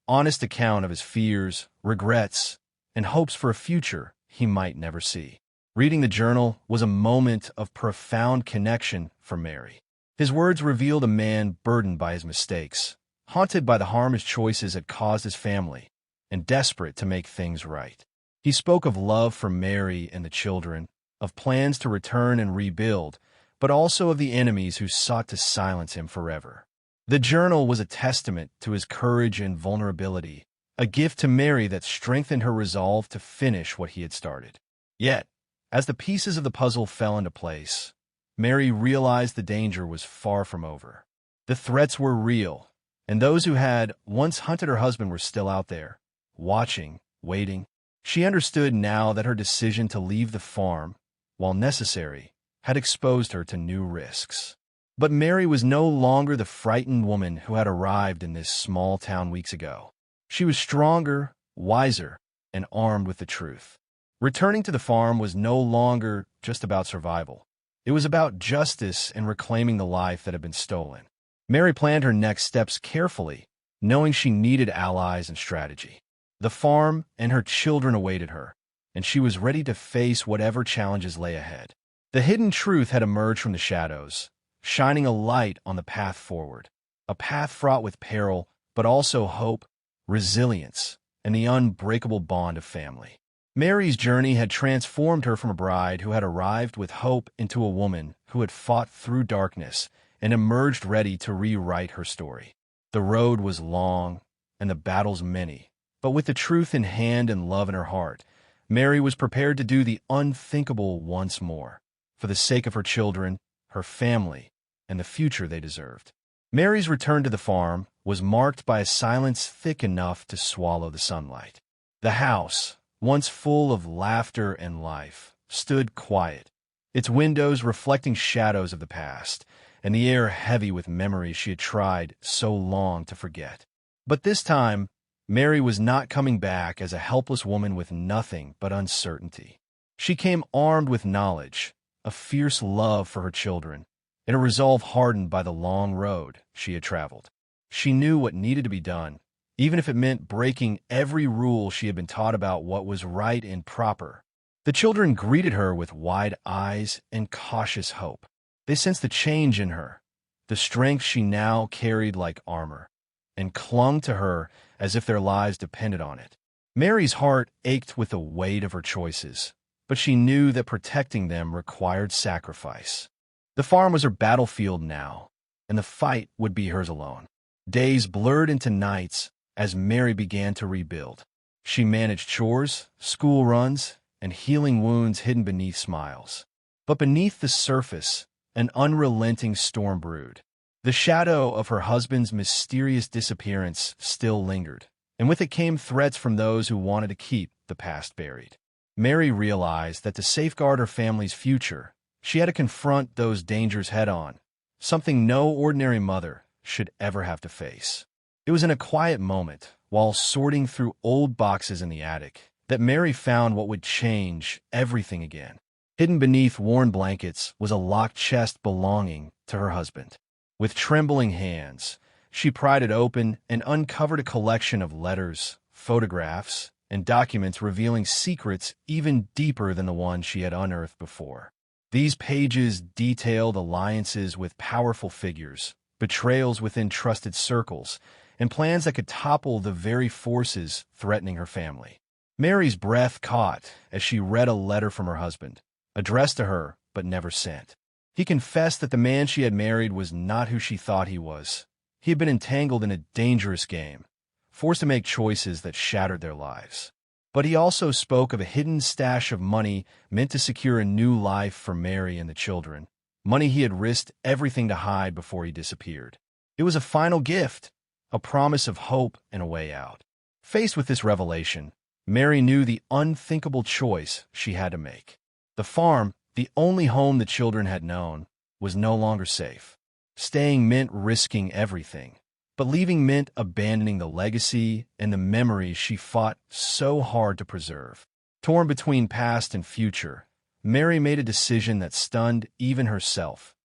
honest account of his fears, regrets, and hopes for a future he might never see. Reading the journal was a moment of profound connection for Mary. His words revealed a man burdened by his mistakes, haunted by the harm his choices had caused his family, and desperate to make things right. He spoke of love for Mary and the children, of plans to return and rebuild, but also of the enemies who sought to silence him forever. The journal was a testament to his courage and vulnerability, a gift to Mary that strengthened her resolve to finish what he had started. Yet, as the pieces of the puzzle fell into place, Mary realized the danger was far from over. The threats were real, and those who had once hunted her husband were still out there, watching, waiting. She understood now that her decision to leave the farm, while necessary, had exposed her to new risks. But Mary was no longer the frightened woman who had arrived in this small town weeks ago. She was stronger, wiser, and armed with the truth. Returning to the farm was no longer just about survival. It was about justice and reclaiming the life that had been stolen. Mary planned her next steps carefully, knowing she needed allies and strategy. The farm and her children awaited her, and she was ready to face whatever challenges lay ahead. The hidden truth had emerged from the shadows, shining a light on the path forward, a path fraught with peril, but also hope, resilience, and the unbreakable bond of family. Mary's journey had transformed her from a bride who had arrived with hope into a woman who had fought through darkness and emerged ready to rewrite her story. The road was long and the battles many, but with the truth in hand and love in her heart, Mary was prepared to do the unthinkable once more, for the sake of her children, her family, and the future they deserved. Mary's return to the farm was marked by a silence thick enough to swallow the sunlight. The house, once full of laughter and life, stood quiet, its windows reflecting shadows of the past, and the air heavy with memories she had tried so long to forget. But this time, Mary was not coming back as a helpless woman with nothing but uncertainty. She came armed with knowledge, a fierce love for her children, and a resolve hardened by the long road she had traveled. She knew what needed to be done, even if it meant breaking every rule she had been taught about what was right and proper. The children greeted her with wide eyes and cautious hope. They sensed the change in her, the strength she now carried like armor, and clung to her as if their lives depended on it. Mary's heart ached with the weight of her choices, but she knew that protecting them required sacrifice. The farm was her battlefield now, and the fight would be hers alone. Days blurred into nights as Mary began to rebuild. She managed chores, school runs, and healing wounds hidden beneath smiles. But beneath the surface, an unrelenting storm brewed. The shadow of her husband's mysterious disappearance still lingered, and with it came threats from those who wanted to keep the past buried. Mary realized that to safeguard her family's future, she had to confront those dangers head-on, something no ordinary mother should ever have to face. It was in a quiet moment, while sorting through old boxes in the attic, that Mary found what would change everything again. Hidden beneath worn blankets was a locked chest belonging to her husband. With trembling hands, she pried it open and uncovered a collection of letters, photographs, and documents revealing secrets even deeper than the ones she had unearthed before. These pages detailed alliances with powerful figures, betrayals within trusted circles, and plans that could topple the very forces threatening her family. Mary's breath caught as she read a letter from her husband, addressed to her but never sent. He confessed that the man she had married was not who she thought he was. He had been entangled in a dangerous game, forced to make choices that shattered their lives. But he also spoke of a hidden stash of money meant to secure a new life for Mary and the children, money he had risked everything to hide before he disappeared. It was a final gift, a promise of hope and a way out. Faced with this revelation, Mary knew the unthinkable choice she had to make. The farm, the only home the children had known, was no longer safe. Staying meant risking everything, but leaving meant abandoning the legacy and the memories she fought so hard to preserve. Torn between past and future, Mary made a decision that stunned even herself.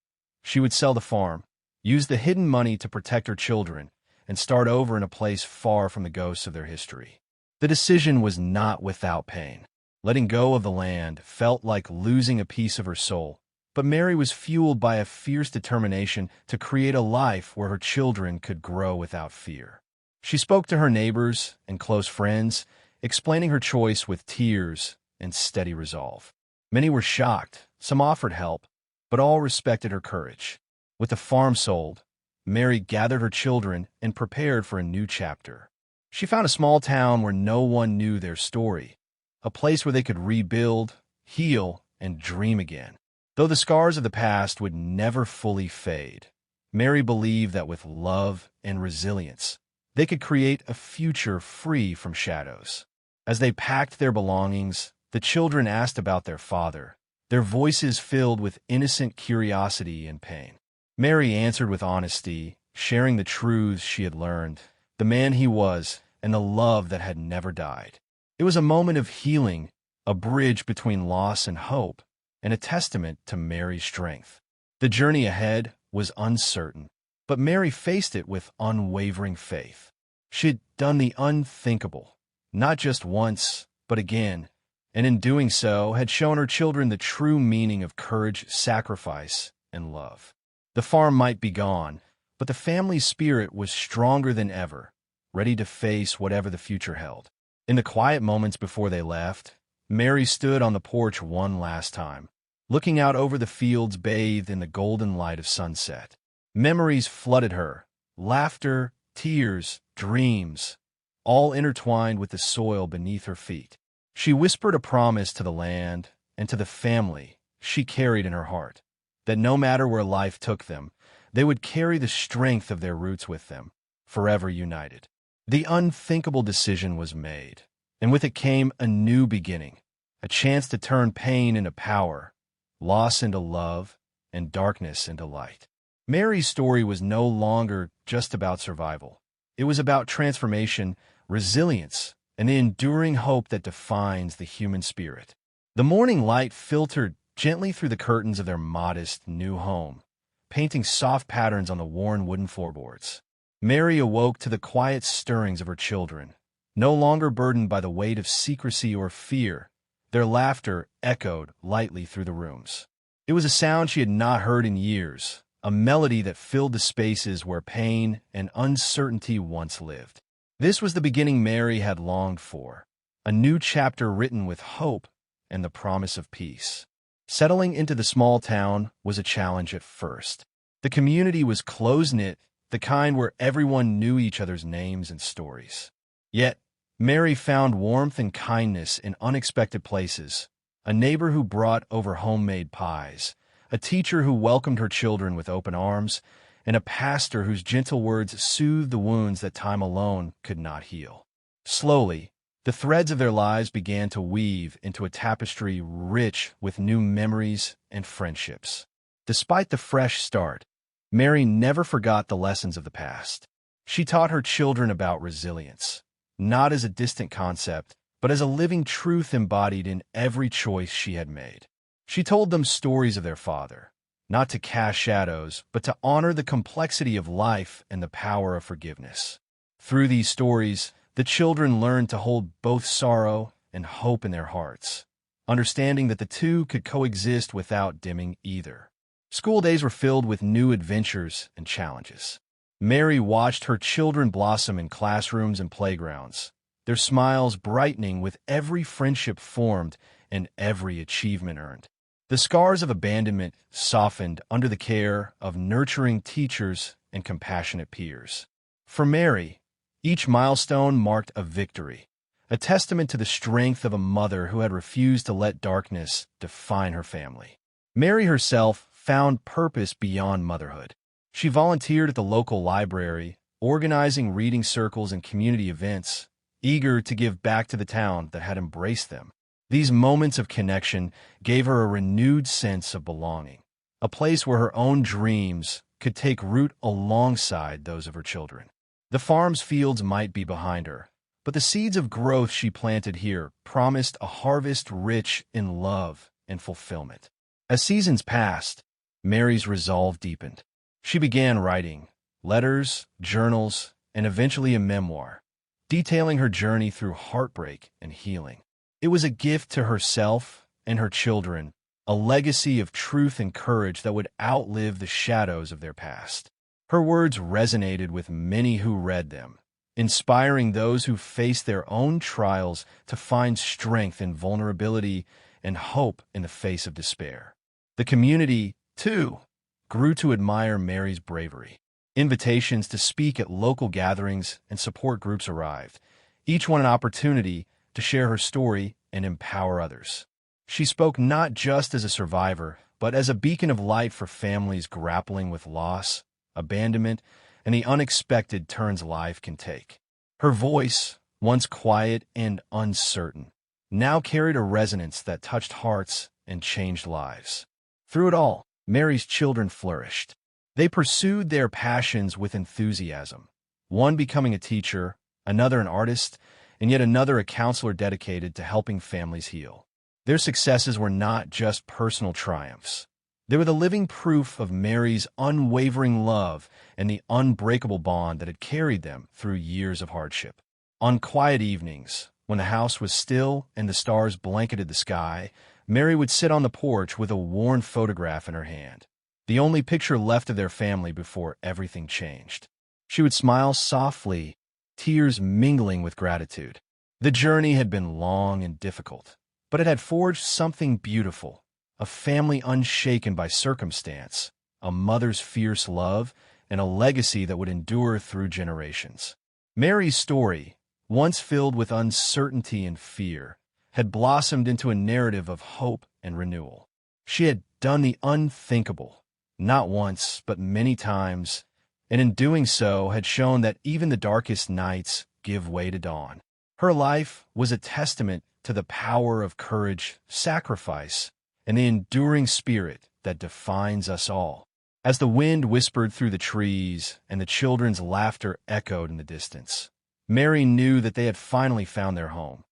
She would sell the farm, use the hidden money to protect her children, and start over in a place far from the ghosts of their history. The decision was not without pain. Letting go of the land felt like losing a piece of her soul, but Mary was fueled by a fierce determination to create a life where her children could grow without fear. She spoke to her neighbors and close friends, explaining her choice with tears and steady resolve. Many were shocked, some offered help, but all respected her courage. With the farm sold, Mary gathered her children and prepared for a new chapter. She found a small town where no one knew their story, a place where they could rebuild, heal, and dream again. Though the scars of the past would never fully fade, Mary believed that with love and resilience, they could create a future free from shadows. As they packed their belongings, the children asked about their father, their voices filled with innocent curiosity and pain. Mary answered with honesty, sharing the truths she had learned, the man he was, and the love that had never died. It was a moment of healing, a bridge between loss and hope, and a testament to Mary's strength. The journey ahead was uncertain, but Mary faced it with unwavering faith. She had done the unthinkable, not just once, but again, and in doing so had shown her children the true meaning of courage, sacrifice, and love. The farm might be gone, but the family spirit was stronger than ever, ready to face whatever the future held. In the quiet moments before they left, Mary stood on the porch one last time, looking out over the fields bathed in the golden light of sunset. Memories flooded her, laughter, tears, dreams, all intertwined with the soil beneath her feet. She whispered a promise to the land and to the family she carried in her heart, that no matter where life took them, they would carry the strength of their roots with them, forever united. The unthinkable decision was made, and with it came a new beginning, a chance to turn pain into power, loss into love, and darkness into light. Mary's story was no longer just about survival. It was about transformation, resilience, and the enduring hope that defines the human spirit. The morning light filtered gently through the curtains of their modest new home, painting soft patterns on the worn wooden floorboards. Mary awoke to the quiet stirrings of her children, no longer burdened by the weight of secrecy or fear. Their laughter echoed lightly through the rooms. It was a sound she had not heard in years, a melody that filled the spaces where pain and uncertainty once lived. This was the beginning Mary had longed for, a new chapter written with hope and the promise of peace. Settling into the small town was a challenge at first. The community was close-knit, the kind where everyone knew each other's names and stories. Yet, Mary found warmth and kindness in unexpected places, a neighbor who brought over homemade pies, a teacher who welcomed her children with open arms, and a pastor whose gentle words soothed the wounds that time alone could not heal. Slowly, the threads of their lives began to weave into a tapestry rich with new memories and friendships. Despite the fresh start, Mary never forgot the lessons of the past. She taught her children about resilience, not as a distant concept, but as a living truth embodied in every choice she had made. She told them stories of their father, not to cast shadows, but to honor the complexity of life and the power of forgiveness. Through these stories, the children learned to hold both sorrow and hope in their hearts, understanding that the two could coexist without dimming either. School days were filled with new adventures and challenges. Mary watched her children blossom in classrooms and playgrounds, their smiles brightening with every friendship formed and every achievement earned. The scars of abandonment softened under the care of nurturing teachers and compassionate peers. For Mary, each milestone marked a victory, a testament to the strength of a mother who had refused to let darkness define her family. Mary herself found purpose beyond motherhood. She volunteered at the local library, organizing reading circles and community events, eager to give back to the town that had embraced them. These moments of connection gave her a renewed sense of belonging, a place where her own dreams could take root alongside those of her children. The farm's fields might be behind her, but the seeds of growth she planted here promised a harvest rich in love and fulfillment. As seasons passed, Mary's resolve deepened. She began writing letters, journals, and eventually a memoir, detailing her journey through heartbreak and healing. It was a gift to herself and her children, a legacy of truth and courage that would outlive the shadows of their past. Her words resonated with many who read them, inspiring those who face their own trials to find strength in vulnerability and hope in the face of despair. The community, too, grew to admire Mary's bravery. Invitations to speak at local gatherings and support groups arrived, each one an opportunity to share her story and empower others. She spoke not just as a survivor, but as a beacon of light for families grappling with loss, abandonment, and the unexpected turns life can take. Her voice, once quiet and uncertain, now carried a resonance that touched hearts and changed lives. Through it all, Mary's children flourished. They pursued their passions with enthusiasm, one becoming a teacher, another an artist, and yet another a counselor dedicated to helping families heal. Their successes were not just personal triumphs. They were the living proof of Mary's unwavering love and the unbreakable bond that had carried them through years of hardship. On quiet evenings, when the house was still and the stars blanketed the sky, Mary would sit on the porch with a worn photograph in her hand, the only picture left of their family before everything changed. She would smile softly, tears mingling with gratitude. The journey had been long and difficult, but it had forged something beautiful, a family unshaken by circumstance, a mother's fierce love, and a legacy that would endure through generations. Mary's story, once filled with uncertainty and fear, had blossomed into a narrative of hope and renewal. She had done the unthinkable, not once, but many times, and in doing so had shown that even the darkest nights give way to dawn. Her life was a testament to the power of courage, sacrifice, and the enduring spirit that defines us all. As the wind whispered through the trees and the children's laughter echoed in the distance, Mary knew that they had finally found their home.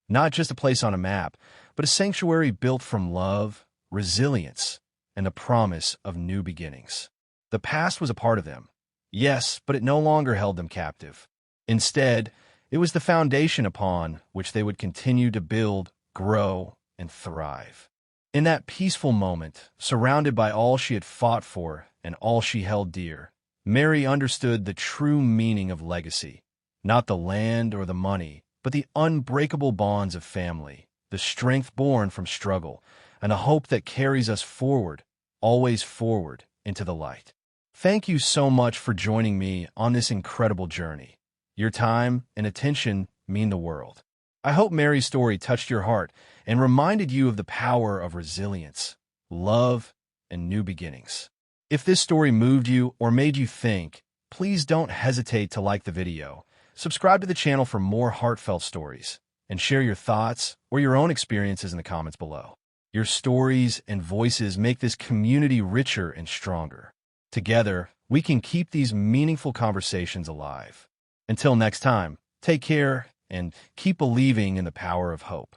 Not just a place on a map, but a sanctuary built from love, resilience, and the promise of new beginnings. The past was a part of them, yes, but it no longer held them captive. Instead, it was the foundation upon which they would continue to build, grow, and thrive. In that peaceful moment, surrounded by all she had fought for and all she held dear, Mary understood the true meaning of legacy, not the land or the money, but the unbreakable bonds of family, the strength born from struggle, and a hope that carries us forward, always forward, into the light. Thank you so much for joining me on this incredible journey. Your time and attention mean the world. I hope Mary's story touched your heart and reminded you of the power of resilience, love, and new beginnings. If this story moved you or made you think, please don't hesitate to like the video, subscribe to the channel for more heartfelt stories, and share your thoughts or your own experiences in the comments below. Your stories and voices make this community richer and stronger. Together, we can keep these meaningful conversations alive. Until next time, take care and keep believing in the power of hope.